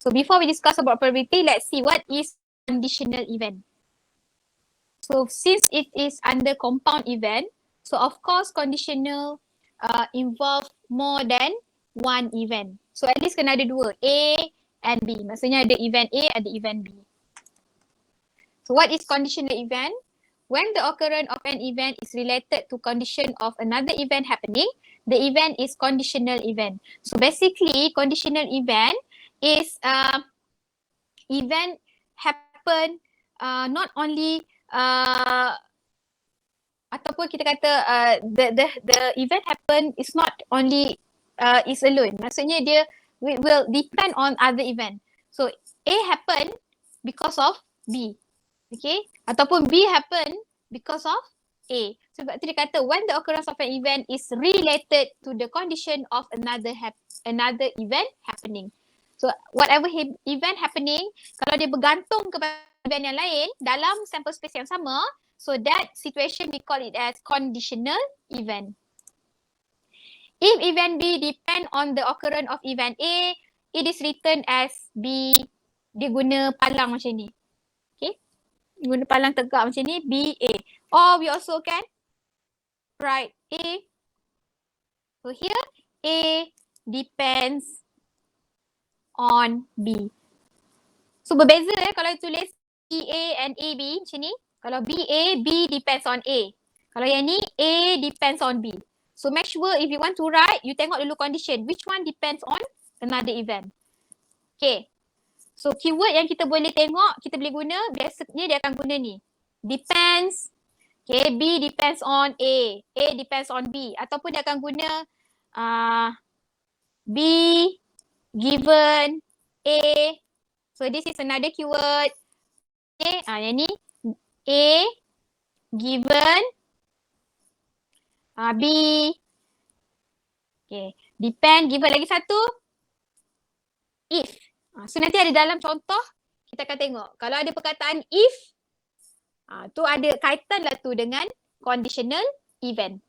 So before we discuss about probability, let's see what is conditional event. So since it is under compound event, so of course conditional involve more than one event. So at least kena ada dua, A and B. Maksudnya ada event A, ada event B. So what is conditional event? When the occurrence of an event is related to condition of another event happening, the event is conditional event. So basically conditional event is event happen not only ataupun kita kata the event happen is not only is alone. Maksudnya dia will depend on other event. So A happen because of B. Okay, ataupun B happen because of A. Sebab tu dia kata when the occurrence of an event is related to the condition of another event happening. So whatever event happening, kalau dia bergantung kepada event yang lain dalam sample space yang sama, so that situation we call it as conditional event. If event B depend on the occurrence of event A, it is written as B. Dia guna palang macam ni. Okay. Guna palang tegak macam ni, B, A. Or we also can write A. So here, A depends on B. So berbeza kalau tulis BA and AB macam ni. Kalau BA, B depends on A. Kalau yang ni, A depends on B. So make sure if you want to write, you tengok dulu condition. Which one depends on another event. Okay. So keyword yang kita boleh tengok, kita boleh guna, biasanya dia akan guna ni. Depends. Okay, B depends on A. A depends on B. Ataupun dia akan guna B given A. So this is another keyword. Okay, yang ni A given B. Okay, depend given lagi satu if. So nanti ada dalam contoh kita akan tengok. Kalau ada perkataan if, tu ada kaitan lah tu dengan conditional event.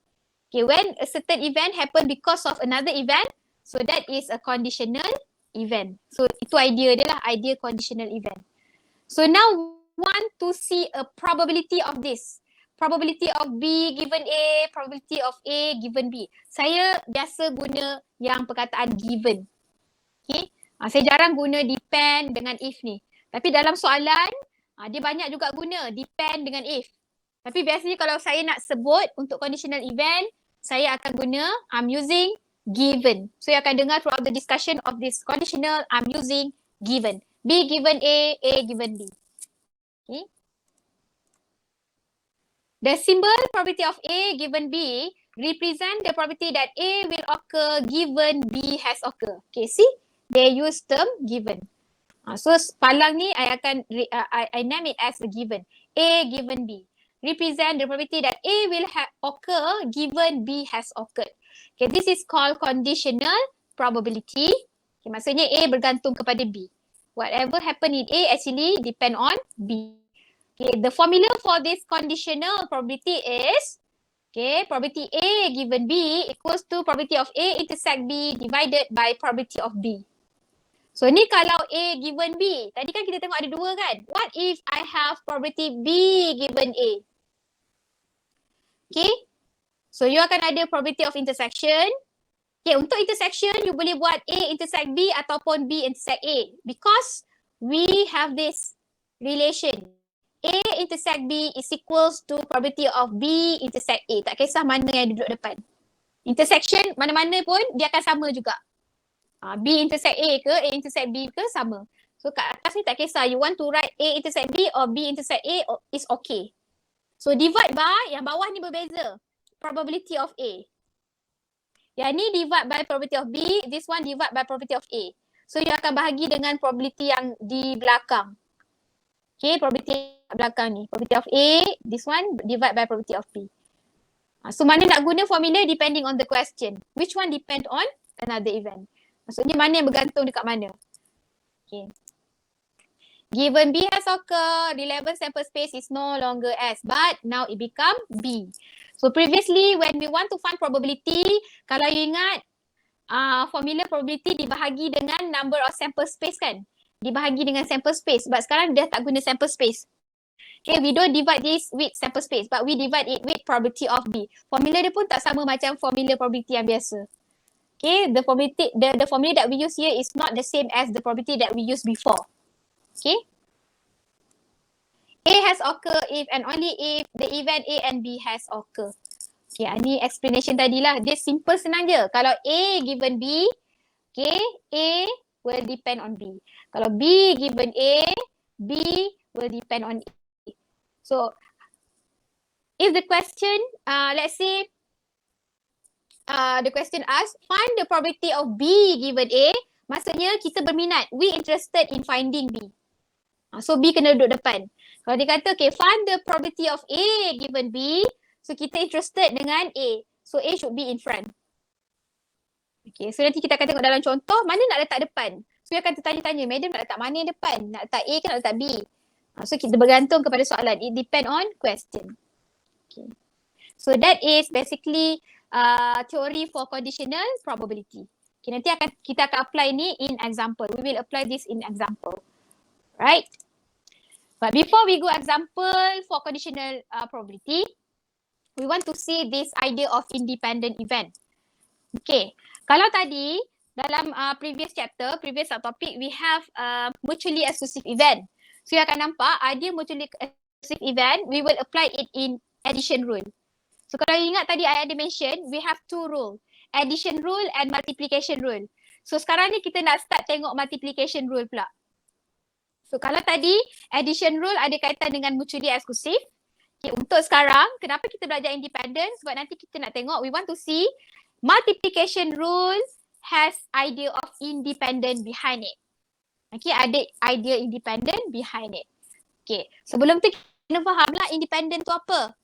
Okay, when a certain event happen because of another event, so that is a conditional event. So itu idea dia lah, idea conditional event. So now want to see a probability of this. Probability of B given A, probability of A given B. Saya biasa guna yang perkataan given. Okay. Saya jarang guna depend dengan if ni. Tapi dalam soalan, dia banyak juga guna depend dengan if. Tapi biasanya kalau saya nak sebut untuk conditional event, saya akan guna I'm using given. So you akan dengar throughout the discussion of this conditional, I'm using given. B given A given B. Okay. The symbol probability of A given B represent the probability that A will occur given B has occur. Okay, see? They use term given. So palang ni I name it as a given. A given B. Represent the probability that A will occur given B has occurred. Okay, this is called conditional probability. Okay, maksudnya A bergantung kepada B. Whatever happen in A actually depend on B. Okay, the formula for this conditional probability is probability A given B equals to probability of A intersect B divided by probability of B. So ni kalau A given B, tadi kan kita tengok ada dua kan? What if I have probability B given A? Okay, so you akan ada probability of intersection. Okay, untuk intersection you boleh buat A intersect B ataupun B intersect A because we have this relation. A intersect B is equals to probability of B intersect A. Tak kisah mana yang duduk depan. Intersection mana-mana pun dia akan sama juga. B intersect A ke, A intersect B ke sama. So kat atas ni tak kisah. You want to write A intersect B or B intersect A is okay. So divide by yang bawah ni berbeza. Probability of A. Yang ni divide by probability of B. This one divide by probability of A. So you akan bahagi dengan probability yang di belakang. Okay, probability belakang ni. Probability of A. This one divide by probability of B. So mana nak guna formula depending on the question. Which one depend on another event. Maksudnya mana yang bergantung dekat mana. Okay. Given B has occurred, relevant sample space is no longer S but now it become B. So previously when we want to find probability, kalau you ingat formula probability dibahagi dengan number of sample space kan. dibahagi dengan sample space. But sekarang dia tak guna sample space. Okay, we don't divide this with sample space, but we divide it with probability of B. Formula dia pun tak sama macam formula probability yang biasa. Okay, the formula that we use here is not the same as the probability that we used before. Okay. A has occur if and only if the event A and B has occur. Okay, ni explanation tadilah. Dia simple, senang je. Kalau A given B, okay, A will depend on B. Kalau B given A, B will depend on A. So, if the question, let's say, the question asks, find the probability of B given A, maksudnya kita berminat, we interested in finding B. So, B kena duduk depan. Kalau dia kata, okay, find the probability of A given B, so kita interested dengan A. So, A should be in front. Okay, so nanti kita akan tengok dalam contoh, mana nak letak depan. So, dia akan tertanya-tanya, madam nak letak mana yang depan? Nak letak A ke nak letak B? So, kita bergantung kepada soalan. It depend on question. Okay. So, that is basically theory for conditional probability. Okay, nanti kita akan apply ni in example. We will apply this in example. Right? But before we go example for conditional probability, we want to see this idea of independent event. Okay, kalau tadi dalam previous chapter, previous subtopic, we have mutually exclusive event. So, you akan nampak ada mutually exclusive event, we will apply it in addition rule. So, kalau you ingat tadi I ada mention, we have two rule, addition rule and multiplication rule. So, sekarang ni kita nak start tengok multiplication rule pula. So, kalau tadi addition rule ada kaitan dengan mutually exclusive. Okay, untuk sekarang, kenapa kita belajar independent? Sebab nanti kita nak tengok, we want to see multiplication rule has idea of independent behind it. Okay, ada idea independent behind it. Okay, sebelum tu kita kena fahamlah independent tu apa.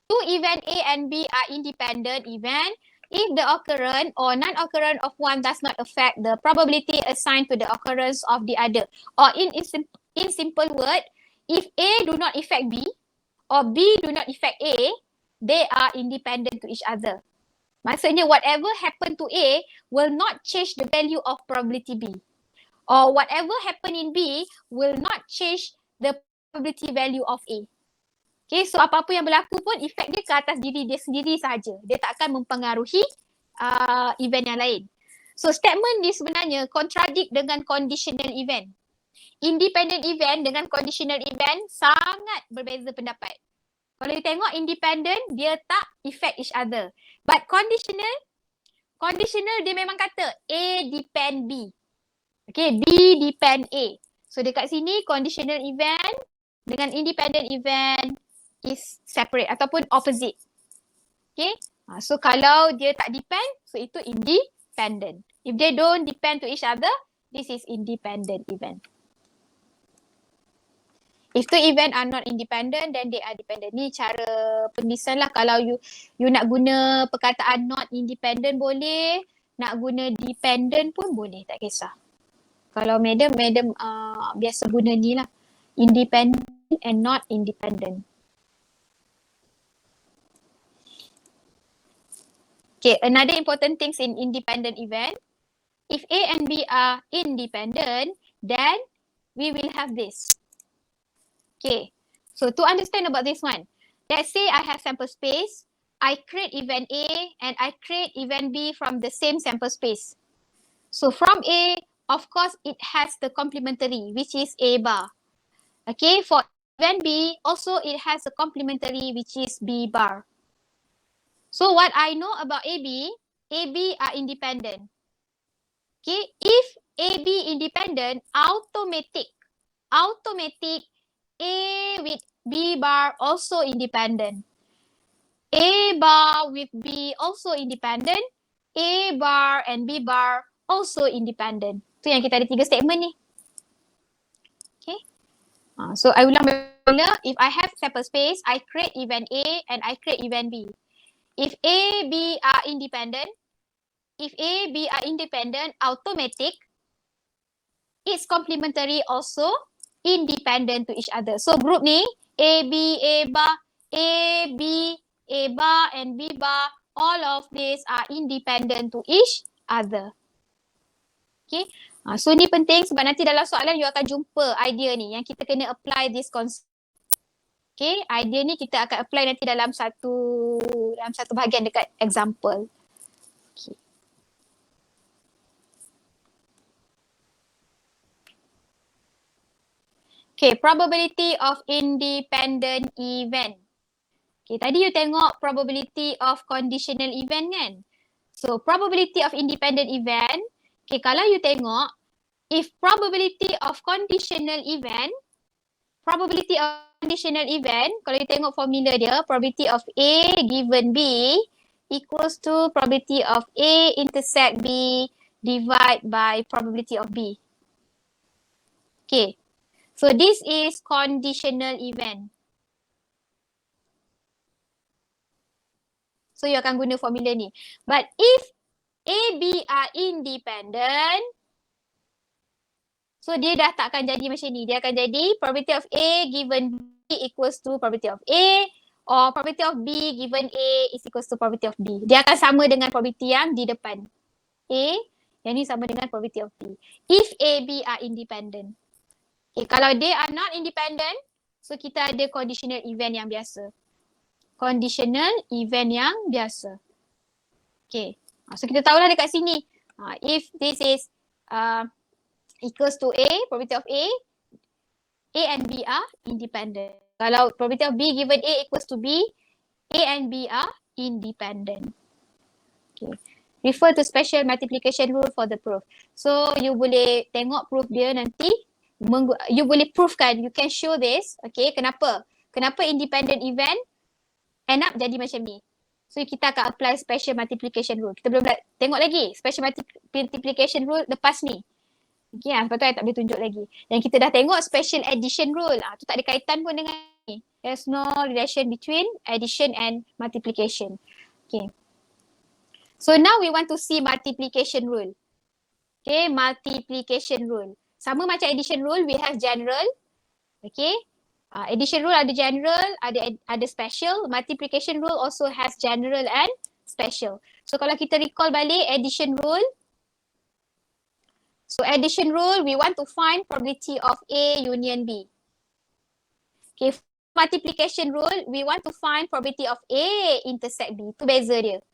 Two event A and B are independent event if the occurrence or non-occurrence of one does not affect the probability assigned to the occurrence of the other. Or in simple word, if A do not affect B or B do not affect A, they are independent to each other. Maksudnya whatever happen to A will not change the value of probability B. Or whatever happen in B will not change the probability value of A. Okay, so apa-apa yang berlaku pun efek dia ke atas diri dia sendiri sahaja. Dia tak akan mempengaruhi event yang lain. So statement ni sebenarnya contradict dengan conditional event. Independent event dengan conditional event sangat berbeza pendapat. Kalau you tengok independent, dia tak affect each other. But conditional dia memang kata A depend B. Okay, B depend A. So dekat sini conditional event dengan independent event is separate ataupun opposite. Okay, so kalau dia tak depend, so itu independent. If they don't depend to each other, this is independent event. If two event are not independent, then they are dependent. Ni cara penulisan lah. Kalau you nak guna perkataan not independent boleh, nak guna dependent pun boleh, tak kisah. Kalau madam biasa guna ni lah. Independent and not independent. Okay, another important things in independent event. If A and B are independent, then we will have this. Okay, so to understand about this one, let's say I have sample space, I create event A and I create event B from the same sample space. So from A, of course, it has the complementary, which is A bar. Okay, for event B, also it has a complementary, which is B bar. So what I know about AB are independent. Okay, if AB independent, automatic A with B bar also independent. A bar with B also independent. A bar and B bar also independent. Tu yang kita ada 3 statement ni. Okay. So I ulang mula. If I have sample space, I create event A and I create event B. If A, B are independent, automatic, its complementary also independent to each other. So group ni A, B, A bar, A, B, A bar and B bar, all of these are independent to each other. Okay. So ni penting sebab nanti dalam soalan you akan jumpa idea ni yang kita kena apply this concept. Okay, idea ni kita akan apply nanti dalam satu bahagian dekat example. Okay. Okay, probability of independent event. Okay, tadi you tengok probability of conditional event kan? So, probability of independent event, okay, kalau you tengok, if probability of conditional event, kalau you tengok formula dia, probability of A given B equals to probability of A intersect B divided by probability of B. Okay, so this is conditional event. So you akan guna formula ni. But if A, B are independent, so dia dah takkan jadi macam ni. Dia akan jadi probability of A given B equals to probability of A, or probability of B given A is equals to probability of B. Dia akan sama dengan probability yang di depan. A, yang ni sama dengan probability of B. If A, B are independent. Okay, kalau they are not independent, so kita ada conditional event yang biasa. Conditional event yang biasa. Okay. So kita tahulah dekat sini. If this is equals to A, probability of A and B are independent. Kalau probability of B given A equals to B, A and B are independent. Okay. Refer to special multiplication rule for the proof. So you boleh tengok proof dia nanti. You boleh proofkan, you can show this. Okay, kenapa? Kenapa independent event end up jadi macam ni? So kita akan apply special multiplication rule. Kita belum tengok lagi special multiplication rule lepas ni. Okay, sebab tu I tak boleh tunjuk lagi. Dan kita dah tengok special addition rule. Tu tak ada kaitan pun dengan ni. There's no relation between addition and multiplication. Okay. So now we want to see multiplication rule. Okay, multiplication rule. Sama macam addition rule, we have general. Okay. Addition rule ada general, ada special. Multiplication rule also has general and special. So kalau kita recall balik addition rule. So addition rule, we want to find probability of A union B. Okay, multiplication rule, we want to find probability of A intersect B. Itu beza dia.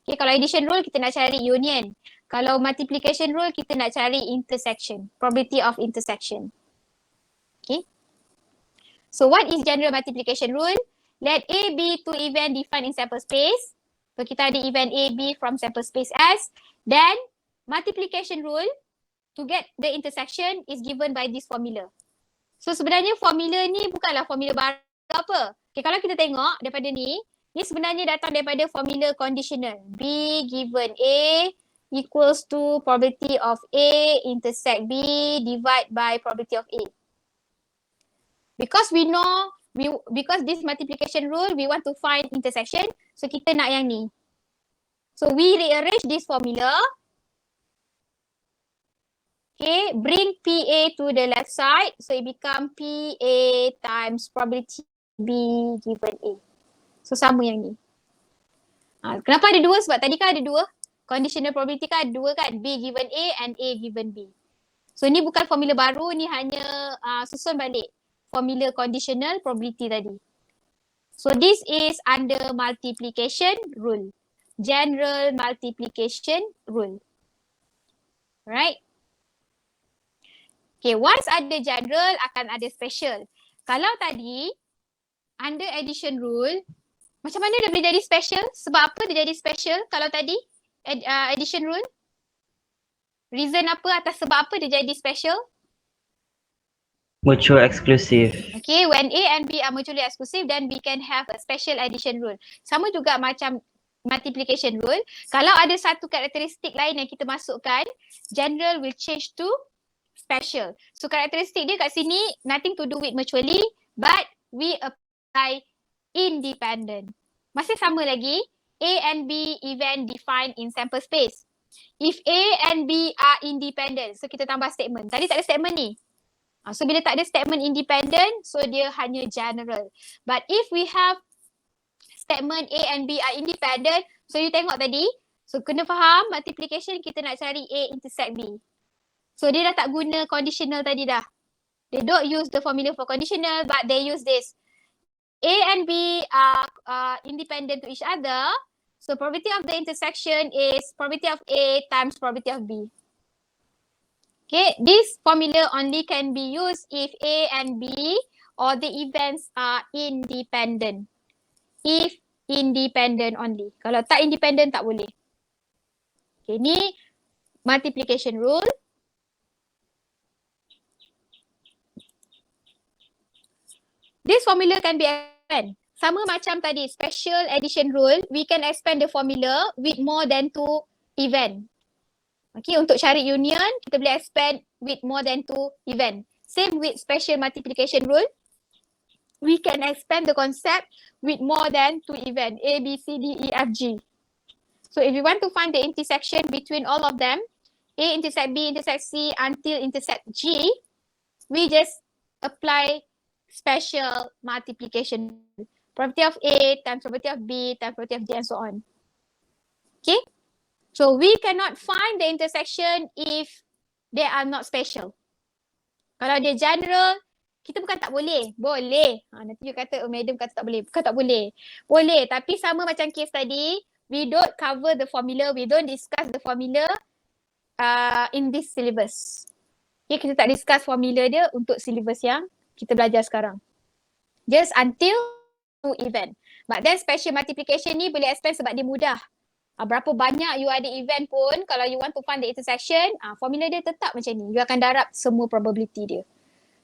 Okay, kalau addition rule kita nak cari union. Kalau multiplication rule kita nak cari intersection, probability of intersection. Okay. So what is general multiplication rule? Let A be two event defined in sample space. So kita ada event A, B from sample space S. Then multiplication rule to get the intersection is given by this formula. So sebenarnya formula ni bukanlah formula baru apa. Okay, kalau kita tengok daripada ni sebenarnya datang daripada formula conditional. B given A equals to probability of A intersect B divided by probability of A. Because we know, because this multiplication rule, we want to find intersection. So kita nak yang ni. So we rearrange this formula. Okay, bring PA to the left side. So it become PA times probability B given A. So sama yang ni. Kenapa ada dua? Sebab tadi kan ada dua. Conditional probability kan ada dua kan. B given A and A given B. So ni bukan formula baru. Ni hanya susun balik formula conditional probability tadi. So this is under multiplication rule. General multiplication rule. Alright. Okay, once ada general akan ada special. Kalau tadi under addition rule, macam mana dia boleh jadi special? Sebab apa dia jadi special kalau tadi addition rule? Reason apa atas sebab apa dia jadi special? Mutual exclusive. Okay, when A and B are mutually exclusive, then we can have a special addition rule. Sama juga macam multiplication rule. Kalau ada satu karakteristik lain yang kita masukkan, general will change to special. So karakteristik dia kat sini nothing to do with mutually, but we apply independent. Masih sama lagi, A and B event defined in sample space. If A and B are independent, so kita tambah statement. Tadi tak ada statement ni. So bila tak ada statement independent, so dia hanya general. But if we have statement A and B are independent, so you tengok tadi, so kena faham multiplication kita nak cari A intersect B. So dia dah tak guna conditional tadi dah. They don't use the formula for conditional, but they use this. A and B are independent to each other. So probability of the intersection is probability of A times probability of B. Okay, this formula only can be used if A and B or the events are independent. If independent only. Kalau tak independent tak boleh. Okay, ni multiplication rule. This formula can be expanded. Sama macam tadi, special addition rule, we can expand the formula with more than 2 event. Okay, untuk cari union, kita boleh expand with more than 2 event. Same with special multiplication rule. We can expand the concept with more than 2 event, A, B, C, D, E, F, G. So if you want to find the intersection between all of them, A intersect B intersect C until intersect G, we just apply special multiplication. Probability of A times probability of B times probability of G and so on. Okay? So we cannot find the intersection if they are not special. Kalau dia general, kita bukan tak boleh. Boleh. Nanti you kata, oh madam kata tak boleh. Bukan tak boleh. Boleh. Tapi sama macam case tadi, we don't cover the formula, we don't discuss the formula in this syllabus. Okay, kita tak discuss formula dia untuk syllabus yang kita belajar sekarang. Just until 2 event. But then special multiplication ni boleh expand sebab dia mudah. Berapa banyak you ada event pun, kalau you want to find the intersection, formula dia tetap macam ni. You akan darab semua probability dia.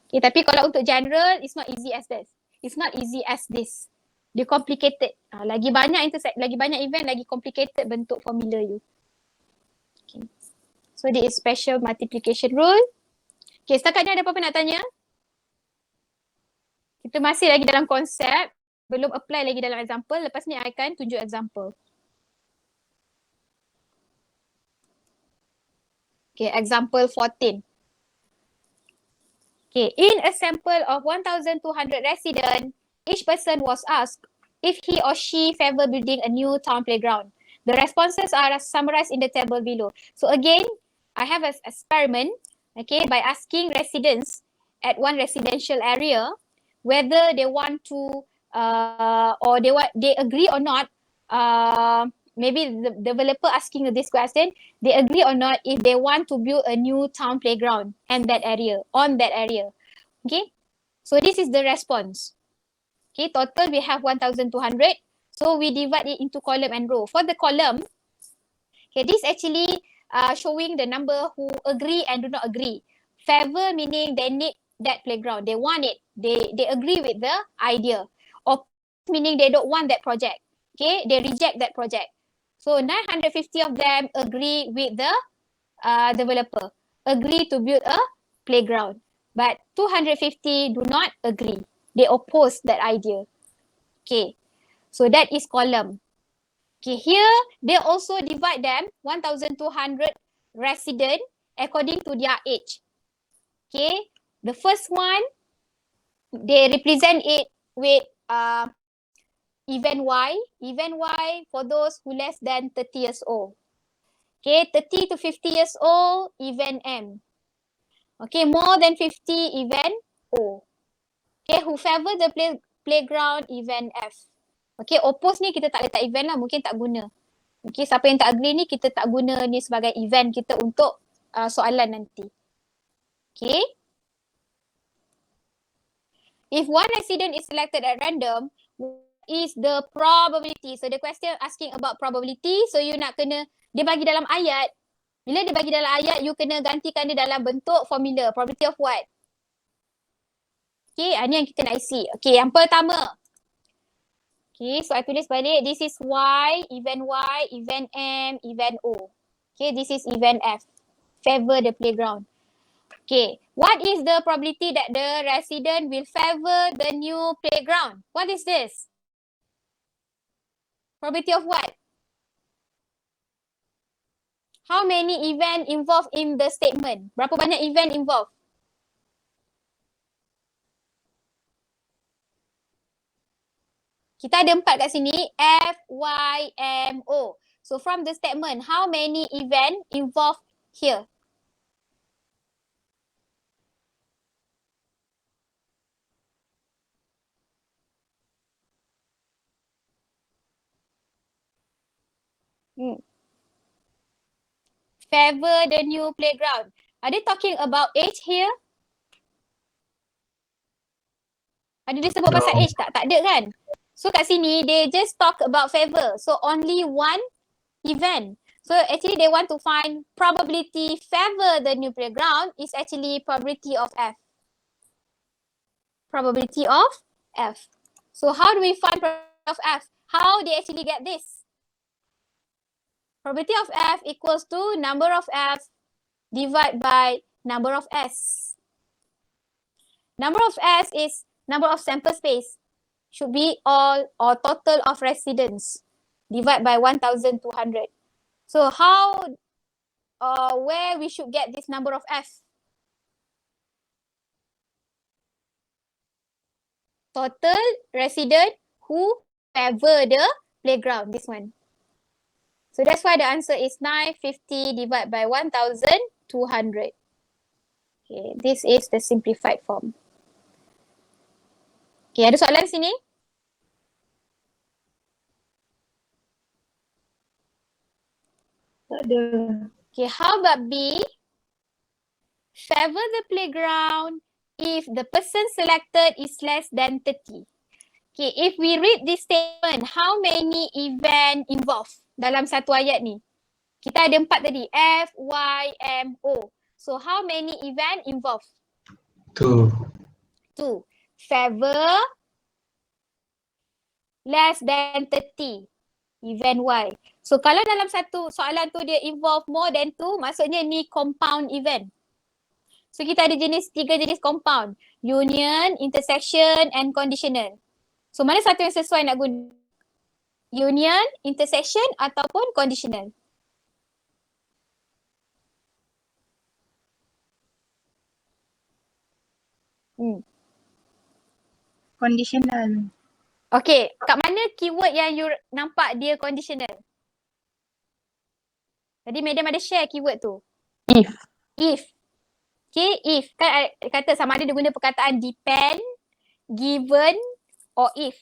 Okay, tapi kalau untuk general, it's not easy as this. It's not easy as this. Dia complicated. Lagi banyak lagi banyak event, lagi complicated bentuk formula you. Okay. So this is special multiplication rule. Okay, setakat ni ada apa-apa nak tanya? Kita masih lagi dalam konsep, belum apply lagi dalam example. Lepas ni I akan tunjuk example. Okay, example 14. Okay, in a sample of 1,200 residents, each person was asked if he or she favor building a new town playground. The responses are summarized in the table below. So again, I have an experiment, okay, by asking residents at one residential area whether they want to or they agree or not, maybe the developer asking this question, they agree or not if they want to build a new town playground on that area. Okay, so this is the response. Okay, total we have 1,200. So we divide it into column and row. For the column, okay, this actually showing the number who agree and do not agree. Favor meaning they need that playground, they want it, they agree with the idea. Or meaning they don't want that project. Okay, they reject that project. So 950 of them agree with the developer, agree to build a playground. But 250 do not agree. They oppose that idea. Okay, so that is column. Okay, here they also divide them 1,200 resident according to their age. Okay, the first one, they represent it with event Y. Event Y for those who less than 30 years old. Okay, 30 to 50 years old, event M. Okay, more than 50, event O. Okay, who favor the playground, event F. Okay, oppose ni kita tak letak event lah, mungkin tak guna. Okay, siapa yang tak agree ni kita tak guna ni sebagai event kita untuk soalan nanti. Okay. If one resident is selected at random, what is the probability? So the question asking about probability. So you nak kena, dia bagi dalam ayat. Bila dia bagi dalam ayat, you kena gantikan dia dalam bentuk formula. Probability of what? Okay, ni yang kita nak isi. Okay, yang pertama. Okay, so I tulis balik. This is Y, event M, event O. Okay, this is event F. Favor the playground. Okay, what is the probability that the resident will favor the new playground? What is this? Probability of what? How many event involved in the statement? Berapa banyak event involved? Kita ada 4 kat sini, F, Y, M, O. So from the statement, how many event involved here? Hmm. Favor the new playground. Are they talking about age here? Ada dia sebut pasal age tak? Tak ada kan? So kat sini, they just talk about favor. So only one event. So actually they want to find probability favor the new playground is actually probability of F. Probability of F. So how do we find probability of F? How they actually get this? Probability of F equals to number of F divided by number of S. Number of S is number of sample space. Should be all or total of residents divided by 1,200. So how, where we should get this number of F? Total resident who favor the playground, this one. So that's why the answer is 950 divided by 1,200. Okay, this is the simplified form. Okay, ada soalan sini? Tak ada. Okay, how about B? Favor the playground if the person selected is less than 30. Okay, if we read this statement, how many event involved dalam satu ayat ni? Kita ada 4 tadi, F, Y, M, O. So how many event involved? 2. 2. Favor less than 30. Event Y. So kalau dalam satu soalan tu dia involve more than 2, maksudnya ni compound event. So kita ada 3 jenis compound. Union, intersection and conditional. So mana satu yang sesuai nak guna? Union, intersection ataupun conditional? Conditional. Okay, kat mana keyword yang you nampak dia conditional? Tadi madam ada share keyword tu. If. If. Okay, if. Kan kata sama ada dia guna perkataan depend, given or if.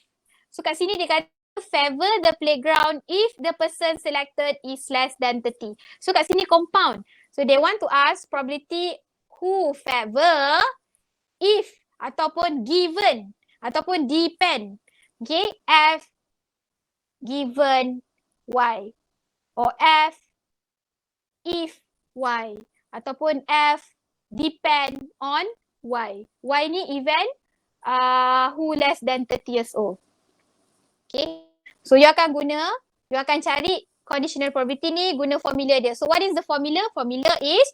So kat sini dia kata favor the playground if the person selected is less than 30. So kat sini compound. So they want to ask probability who favor if ataupun given ataupun depend. Okay, F given Y or F if Y ataupun F depend on Y. Y ni event who less than 30 years old. Okay, so you akan cari conditional probability ni guna formula dia. So what is the formula? Formula is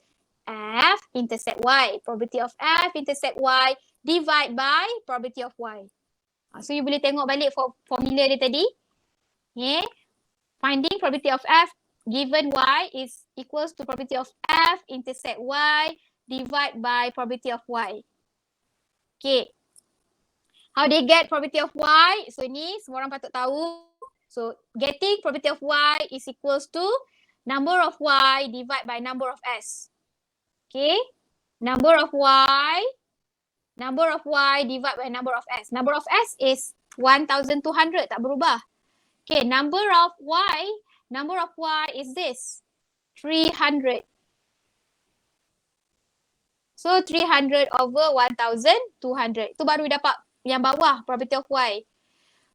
F intersect Y. Probability of F intersect Y divide by probability of Y. So you boleh tengok balik formula dia tadi. Okay, finding probability of F given Y is equals to probability of F intersect Y divide by probability of Y. Okay. How they get probability of Y? So ni semua orang patut tahu. So getting probability of Y is equals to number of Y divide by number of S. Okay. Number of Y divide by number of S. Number of S is 1,200, tak berubah. Okay, number of Y is this, 300. So 300 over 1,200. Itu baru dapat yang bawah, probability of Y.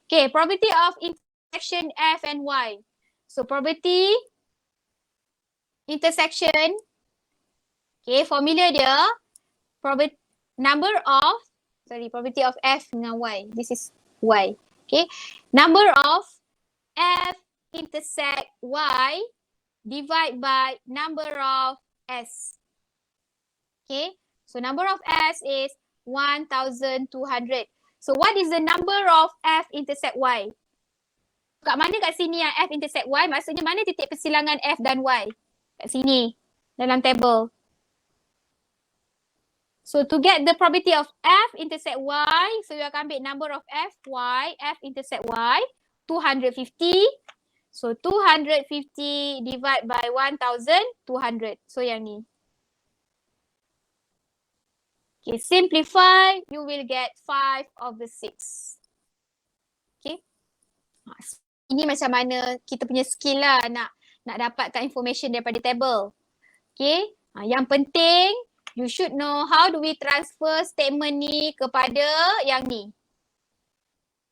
Okay, probability of intersection F and Y. So probability intersection, okay, formula dia, probability of F dengan Y. This is Y. Okay, number of F intersect Y divide by number of S. Okay, so number of S is 1,200. So what is the number of F intersect Y? Kat mana kat sini yang F intersect Y? Maksudnya mana titik persilangan F dan Y? Kat sini, dalam table. So to get the probability of F intersect Y, so you akan ambil number of F, Y, F intersect Y, 250. So 250 divide by 1,200. So yang ni. Okay, simplify, you will get 5 over 6. Okay. Ini macam mana kita punya skill lah nak nak dapatkan information daripada table. Okay, yang penting you should know how do we transfer statement ni kepada yang ni.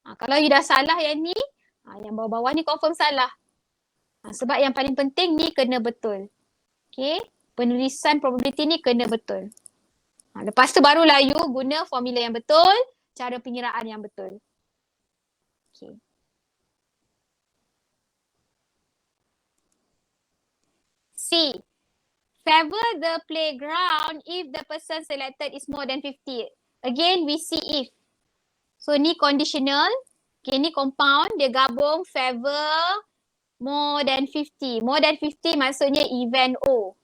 Kalau you dah salah yang ni, yang bawah-bawah ni confirm salah. Sebab yang paling penting ni kena betul. Okay, penulisan probability ni kena betul. Lepas tu barulah you guna formula yang betul, cara pengiraan yang betul. Okay. C. Favor the playground if the person selected is more than 50. Again, we see if. So ni conditional. Okay, ni compound. Dia gabung favor more than 50. More than 50 maksudnya event O.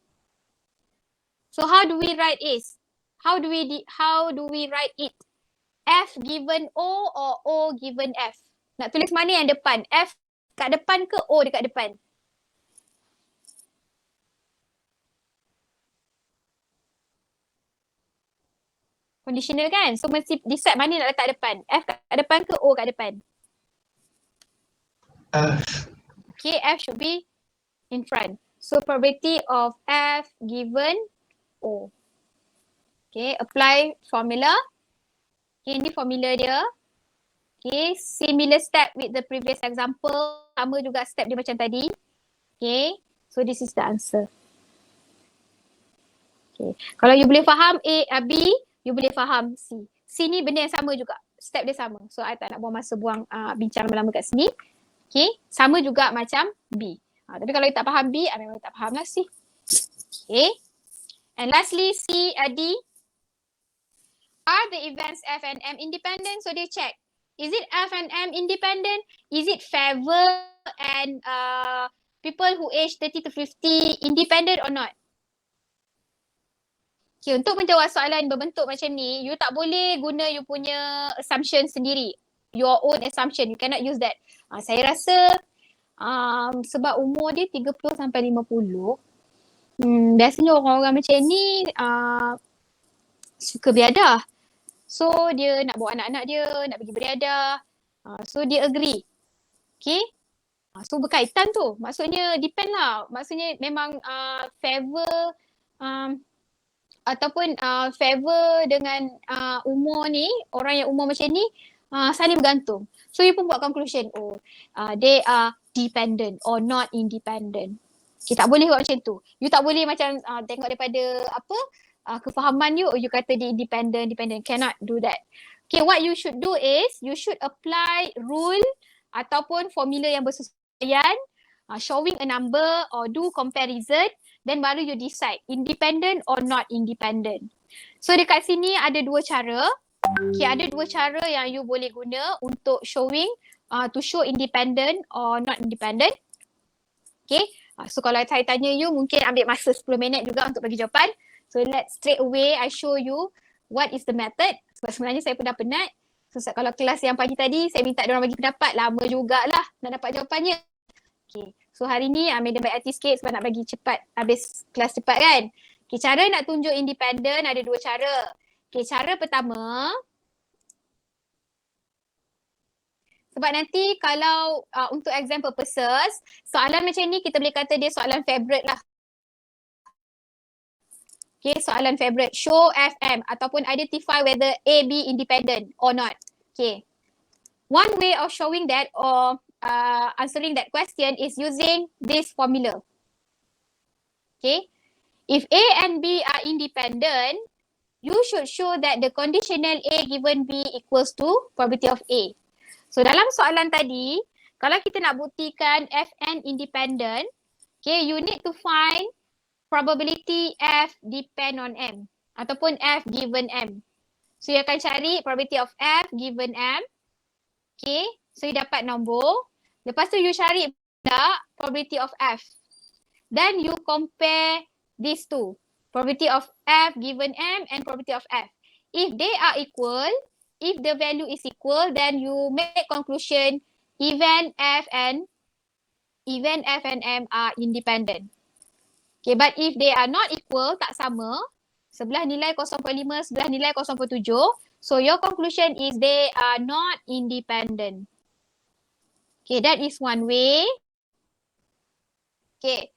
So how do we write is? How do we write it? F given O or O given F? Nak tulis mana yang depan? F kat depan ke O dekat depan? Conditional kan? So mesti decide mana nak letak depan. F kat depan ke O kat depan? F. Okay, F should be in front. So probability of F given O. Okay, apply formula. Okay, ini formula dia. Okay, similar step with the previous example. Sama juga step dia macam tadi. Okay, so this is the answer. Okay, kalau you boleh faham B, you boleh faham C. C ni benda yang sama juga. Step dia sama. So, I tak nak buang masa bincang lama-lama kat sini. Okay, sama juga macam B. Tapi kalau you tak faham B, I memang tak faham lah C. Okay. And lastly, C, D. Are the events F and M independent? So, they check. Is it F and M independent? Is it favor and people who age 30 to 50 independent or not? Okay, untuk menjawab soalan berbentuk macam ni, you tak boleh guna you punya assumption sendiri. Your own assumption. You cannot use that. Saya rasa sebab umur dia 30 sampai 50, biasanya orang-orang macam ni suka beriadah. So, dia nak bawa anak-anak dia, nak pergi beriadah. So, dia agree. Okay. So, berkaitan tu. Maksudnya depend lah. Maksudnya memang favor ataupun favor dengan umur ni, orang yang umur macam ni saling bergantung. So you pun buat conclusion, they are dependent or not independent. Okay, tak boleh buat macam tu. You tak boleh macam tengok daripada kefahaman you, you kata dia dependent. Cannot do that. Okay, what you should do is, you should apply rule ataupun formula yang bersesuaian, showing a number or do comparison. Then baru you decide independent or not independent. So dekat sini ada dua cara. Okay, ada dua cara yang you boleh guna untuk showing to show independent or not independent. Okay, so kalau saya tanya you mungkin ambil masa 10 minit juga untuk bagi jawapan. So let's straight away I show you what is the method. Sebab sebenarnya saya pun dah penat. So kalau kelas yang pagi tadi saya minta diorang bagi pendapat, lama jugalah nak dapat jawapannya. Okay. So hari ni medium baik hati sikit sebab nak bagi cepat, habis kelas cepat kan. Okay, cara nak tunjuk independent ada dua cara. Okay, cara pertama, sebab nanti kalau untuk exam purposes, soalan macam ni kita boleh kata dia soalan favourite lah. Okay, soalan favourite. Show FM ataupun identify whether A, B independent or not. Okay. One way of showing that or answering that question is using this formula. Okay. If A and B are independent, you should show that the conditional A given B equals to probability of A. So dalam soalan tadi, kalau kita nak buktikan Fn independent, okay, you need to find probability F depend on M ataupun F given M. So you akan cari probability of F given M. Okay, so you dapat nombor. Lepas tu you cari pula probability of F. Then you compare these two. Probability of F given M and probability of F. If they are equal, if the value is equal, then you make conclusion even F and M are independent. Okay, but if they are not equal, tak sama, sebelah nilai 0.5, sebelah nilai 0.7, so your conclusion is they are not independent. Okay, that is one way. Okay.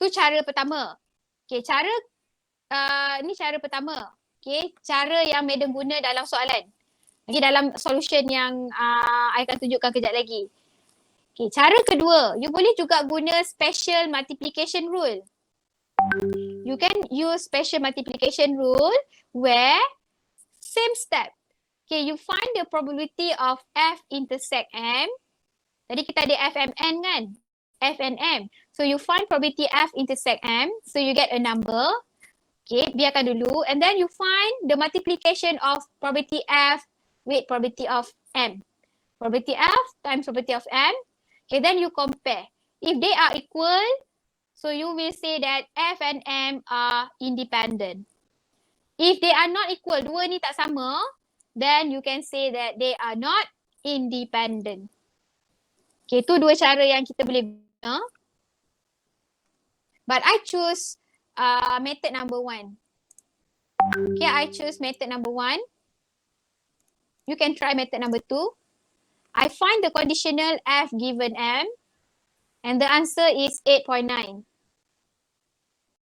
Tu cara pertama. Okay, ni cara pertama. Okay, cara yang Madam guna dalam soalan. Okay, dalam solution yang I akan tunjukkan kejap lagi. Okay, cara kedua, you boleh juga guna special multiplication rule. You can use special multiplication rule where same step. Okay, you find the probability of F intersect M. Tadi kita ada F and N kan? F and M. So you find probability F intersect M. So you get a number. Okay, biarkan dulu. And then you find the multiplication of probability F with probability of M. Probability F times probability of M. Okay, then you compare. If they are equal, so you will say that F and M are independent. If they are not equal, dua ni tak sama, then you can say that they are not independent. Okay, tu dua cara yang kita boleh guna. But I choose method number 1. Okay, I choose method number 1. You can try method number 2. I find the conditional F given M, and the answer is 8.9.